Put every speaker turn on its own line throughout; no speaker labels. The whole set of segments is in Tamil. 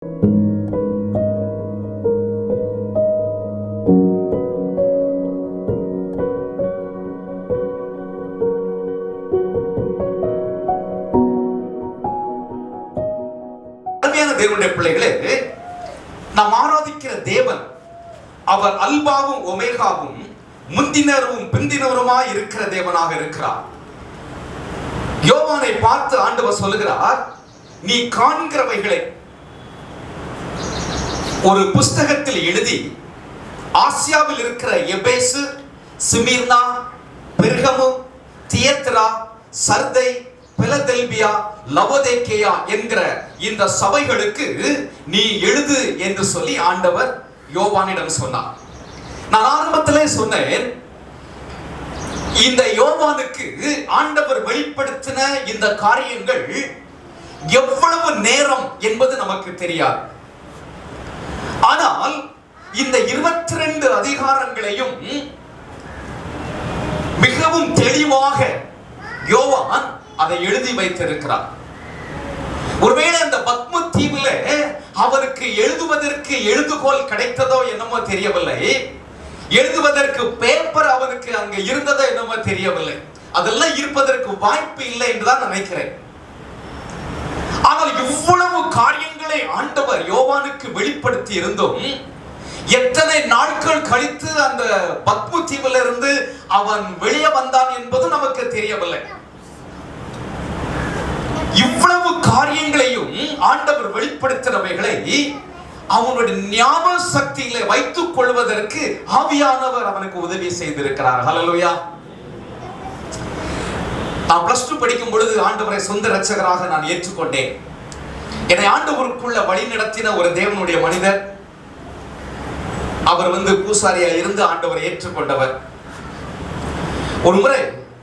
தேவனுடைய பிள்ளைகளே, நாம் ஆராதிக்கிற தேவன் அவர் அல்பாவும் ஒமேகாவும் முந்தினரும் பிந்தினருமாய் இருக்கிற தேவனாக இருக்கிறார். யோவானை பார்த்து ஆண்டவர் சொல்லுகிறார், நீ காண்கிறவைகளை ஒரு புஸ்தகத்தில் எழுதி ஆசியாவில் இருக்கிற எபேசு, சிமிர்னா, பெர்கமு, தியத்ரா, சர்தை, பிலதெல்பியா, லவோதேக்கேயா என்கிற இந்த சபைகளுக்கு நீ எழுது என்று சொல்லி ஆண்டவர் யோவானிடம் சொன்னார். நான் ஆரம்பத்திலே சொன்னேன், இந்த யோவானுக்கு ஆண்டவர் வெளிப்படுத்தின இந்த காரியங்கள் எவ்வளவு நேரம் என்பது நமக்கு தெரியாது. ஆனால் இந்த 22 அதிகாரங்களையும் மிகவும் தெளிவாக யோவான் அதை எழுதி வைத்திருக்கிறார். ஒருவேளை அந்த பத்ம தீவுல அவருக்கு எழுதுவதற்கு எழுதுகோல் கிடைத்ததோ என்னமோ தெரியவில்லை, எழுதுவதற்கு பேப்பர் அவருக்கு அங்க இருந்ததோ என்னமோ தெரியவில்லை, அதெல்லாம் இருப்பதற்கு வாய்ப்பு இல்லை என்றுதான் நினைக்கிறேன். ஆனால் இவ்வளவு காரியங்களை ஆண்டவர் யோவானுக்கு வெளிப்படுத்தி இருந்தும் எத்தனை நாட்கள் கழித்து அந்த பத்ம தீவுல இருந்து அவன் வெளியே வந்தான் என்பது நமக்கு தெரியவில்லை. இவ்வளவு காரியங்களையும் ஆண்டவர் வெளிப்படுத்தினவைகளை அவனுடைய ஞாபக சக்தியிலே வைத்துக் கொள்வதற்கு ஆவியானவர் அவனுக்கு உதவி செய்திருக்கிறார். ஹல்லேலூயா. நான் +2 படிக்கும் பொழுது ஆண்டவரை சொந்த இரட்சகராக நான் ஏற்றுக்கொண்டேன். என்னை ஆண்டவருக்குள்ள வழி நடத்தின ஒரு தேவனுடைய மனிதர், அவர் பூசாரியா இருந்து ஆண்டவரை ஏற்றுக்கொண்டவர். ஒரு முறை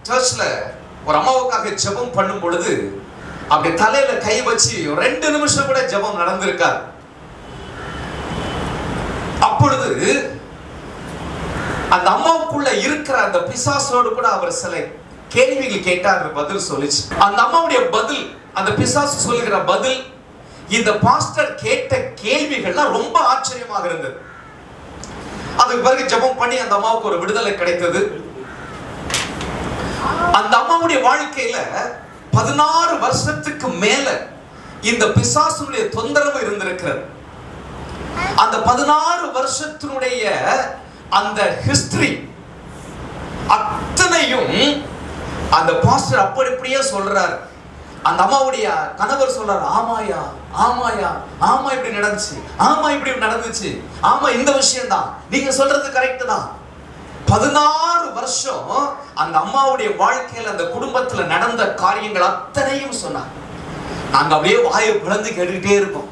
சர்ச்ல ஒரு அம்மாவுக்காக ஜெபம் பண்ணும் பொழுது அப்படி தலையில கை வச்சு 2 நிமிஷம் கூட ஜெபம் நடந்திருக்கார். அப்பொழுது அந்த அம்மாவுக்குள்ள இருக்கிற அந்த பிசாசோடு கூட அவர் சில கேள்விகள் கேட்டார், பதில் சொல்லிச்சு. அந்த அம்மாவுடைய பதில், அந்த பிசாசு சொல்லுகிற பதில், இந்த பாஸ்டர் கேட்ட கேள்விகள்லாம் ரொம்ப ஆச்சரியமாக இருந்தது. அதுக்கு பிறகு ஜெபம் பண்ணி அந்த அம்மாவுக்கு ஒரு விடுதலை கிடைத்தது. அந்த அம்மாவுடைய வாழ்க்கையில 16 வருஷத்துக்கு மேல இந்த பிசாசுடைய தொந்தரவு இருந்திருக்கிறது. அந்த 16 வருஷத்தினுடைய அந்த ஹிஸ்டரி அத்தனையும் அந்த பாஸ்டர் அப்படியே சொல்றார். அந்த அம்மாவுடைய கணவர் சொல்றார், ஆமாயா ஆமாயா, ஆமா இப்படி நடந்துச்சு, ஆமா இப்படி நடந்துச்சு, ஆமா இந்த விஷயம் தான், நீங்க சொல்றது கரெக்ட் தான். 16 வருஷம் அந்த அம்மாவுடைய வாழ்க்கையில் அந்த குடும்பத்துல நடந்த காரியங்கள் அத்தனையும் சொன்னார். நாங்க அப்படியே வாயை பிளந்து கேட்டுக்கிட்டே இருப்போம்.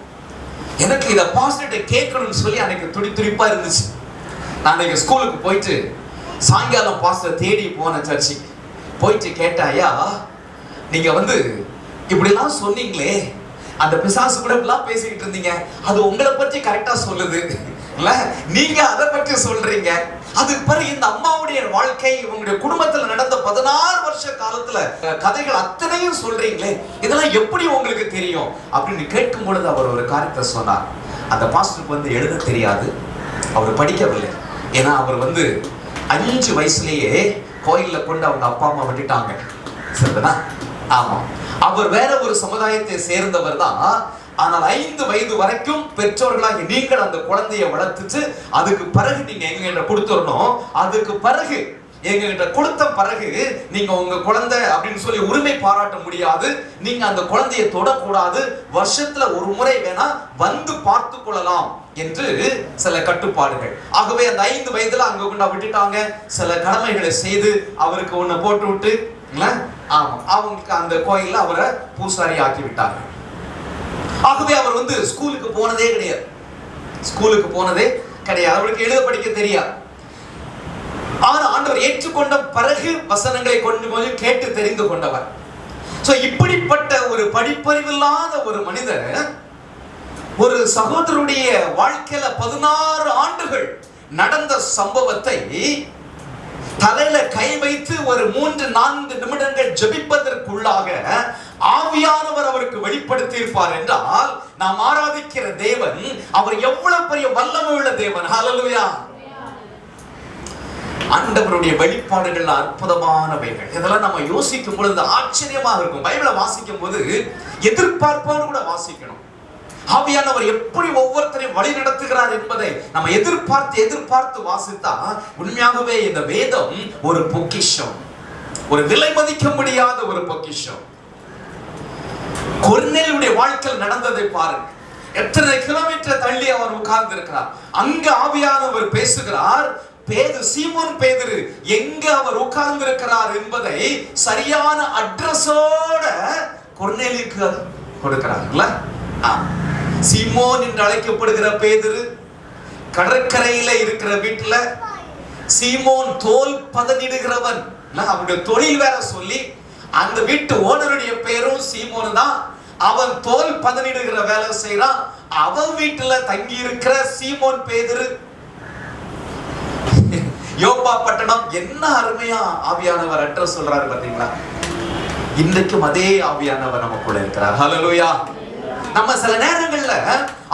எனக்கு இதை பாஸ்டர்கிட்ட கேட்கணும்னு சொல்லி அன்னைக்கு துடிப்பா இருந்துச்சு. நான் அன்னைக்கு ஸ்கூலுக்கு போயிட்டு சாயங்காலம் பாஸ்டர் தேடி போன சர்ச்சுக்கு போயிட்டு கேட்டாயா, நீங்க இப்படிலாம் சொன்னீங்களே, அந்த பிசாசு கூட இப்படிலாம் பேசிக்கிட்டு இருந்தீங்க, அது உங்களை பற்றி கரெக்டா சொல்லுது இல்ல, நீங்க அதை பற்றி சொல்றீங்க. அதுக்கு பிறகு இந்த அம்மாவுடைய வாழ்க்கை, இவங்களுடைய குடும்பத்துல நடந்த 16 வருஷ காலத்துல கதைகள் அத்தனையும் சொல்றீங்களே, இதெல்லாம் எப்படி உங்களுக்கு தெரியும் அப்படின்னு கேட்கும் பொழுது அவர் ஒரு காரியத்தை சொன்னார். அந்த பாஸ்டருக்கு எழுத தெரியாது, அவர் படிக்கவில்லை. ஏன்னா அவர் 5 வயசுலயே கோயில்ல கொண்டு அவங்க அப்பா அம்மா விட்டுட்டாங்க. சரிதானா? ஆமா, அவர் வேற ஒரு சமுதாயத்தை சேர்ந்தவர் தான். ஆனால் 5 வயது வரைக்கும் பெற்றோர்களாகி நீங்கள் அந்த குழந்தையை வளர்த்துச்சு, அதுக்கு பிறகு நீங்க எங்ககிட்ட கொடுத்துடணும். அதுக்கு பிறகு எங்ககிட்ட கொடுத்த பிறகு நீங்க உங்க குழந்தை அப்படின்னு சொல்லி உரிமை பாராட்ட முடியாது, நீங்க அந்த குழந்தையை தொடக்கூடாது, வருஷத்துல ஒரு முறை வேணா பார்த்து கொள்ளலாம் என்று சில கட்டுப்பாடுகள். ஆகவே அந்த 5 வயதுல அங்க கொண்டு விட்டுட்டாங்க. சில கடமைகளை செய்து அவருக்கு ஒண்ணு போட்டு விட்டு, ஆமா, அவங்களுக்கு அந்த கோயில்ல அவரை பூசாரி ஆக்கி விட்டாங்க. ஆகவே அவர் ஸ்கூலுக்கு போனதே கிடையாது. அவருக்கு எழுத படிக்க தெரியாது. ஆனால் ஆண்டவர் ஏற்றுக்கொண்ட பிறகு வசனங்களை கொஞ்சம் கேட்டு தெரிந்து கொண்டவர். இப்படிப்பட்ட ஒரு படிப்பறிவில்லாத ஒரு மனிதர் ஒரு சகோதரருடைய வாழ்க்கையில 16 ஆண்டுகள் நடந்த சம்பவத்தை தலையில கை வைத்து ஒரு 3-4 நிமிடங்கள் ஜெபிப்பதற்குள்ளாக ஆவியானவர் அவருக்கு வெளிப்படுத்தி இருப்பார் என்றால் நாம் ஆராதிக்கிற தேவன் அவர் எவ்வளவு பெரிய வல்லமை உள்ள தேவன். ஹல்லேலூயா. ஆண்டவருடைய வெளிப்பாடுகள் அற்புதமானவைகள். இதெல்லாம் நம்ம யோசிக்கும் பொழுது ஆச்சரியமாக இருக்கும். பைபிளை வாசிக்கும் போது எதிர்பார்ப்போடு கூட வாசிக்கணும். ஆவியானவர் எப்படி ஒவ்வொருத்தரையும் வழி நடத்துகிறார் என்பதை நம்ம எதிர்பார்த்து வாசித்தா உண்மையாகவே இந்த வேதம் ஒரு பொக்கிஷம், ஒரு விலை மதிக்க முடியாத ஒரு பொக்கிஷம். கொர்நேலியுடைய வாழ்க்கையில் நடந்ததை பாருங்க. எத்தனை கிலோமீட்டர் தள்ளி அவர் உட்கார்ந்து இருக்கிறார். அங்க ஆவியானவர் பேசுகிறார். சீமோன் பேதுரு எங்க அவர் உட்கார்ந்து இருக்கிறார் என்பதை சரியான அட்ரஸோட கொர்நேலியுக்கு கொடுக்கிறார்ல. சீமோன் என்று அழைக்கப்படுகிற பேதுரு கடற்கரையில இருக்கிற வீட்டுல சீமோன் தோல் பதனிடுகிறவன், அவனுடைய தொழில் வேற சொல்லி அந்த வீட்டு ஓனருடைய பேரும் சீமோன் தான். அவன் தோல் பதனிடுகிற வேலை செய்யறான். அவன் வீட்டுல தங்கி இருக்கிற சீமோன் பேதுரு. யோப்பா பட்டணம். என்ன அருமையா ஆவியானவர் அட்ரஸ் சொல்றாரு பாத்தீங்களா? இன்றைக்கும் அதே ஆவியானவர் நமக்குள்ள இருக்கிறார். ஹல்லேலூயா. நம்ம சில நேரங்கள்ல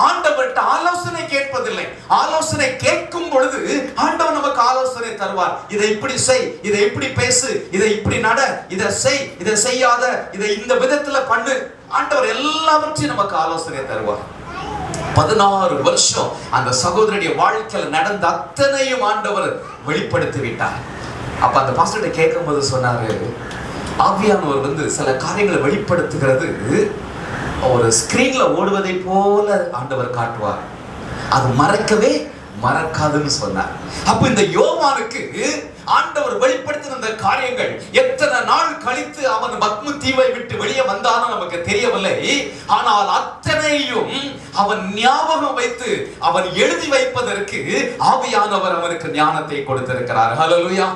ஆண்டவர்கிட்ட ஆலோசனை கேட்பதில்லை. ஆலோசனை கேட்கும் பொழுது ஆண்டவர் நமக்கு ஆலோசனை தருவார். இதை இப்படி செய், இதை இப்படி பேசு, இதை இப்படி நட, இதை செய், இதை செய்யாத, இதை இந்த விதத்துல பண்ணு. ஆண்டவர் எல்லாவற்றையும் நமக்கு ஆலோசனை தருவார். 16 வருஷம் அந்த சகோதரனுடைய வாழ்க்கையில் நடந்த அத்தனையும் ஆண்டவர் வெளிப்படுத்தி விட்டார். அப்ப அந்த பாஸ்டர்கிட்ட கேட்கும் போது சொன்னாரு, ஆவியானவர் சில காரியங்களை வெளிப்படுத்துகிறது ஒரு ஸ்கிரீன்ல ஓடுவதை போல ஆண்டவர் காட்டுவார், அது மறக்கவே மறக்காதுன்னு சொன்னார். அப்ப இந்த யோவானுக்கு ஆண்டவர் வெளிப்படுத்தின இந்த காரியங்கள் எத்தனை நாள் கழித்து அவன் பத்ம தீவை விட்டு வெளியே வந்தானோ நமக்கு தெரியவில்லை. ஆனால் அத்தனையும் அவன் ஞாபகம் வைத்து அவன் எழுதி வைப்பதற்கு ஆவியானவர் அவனுக்கு ஞானத்தை கொடுத்திருக்கிறார். ஹல்லேலூயா.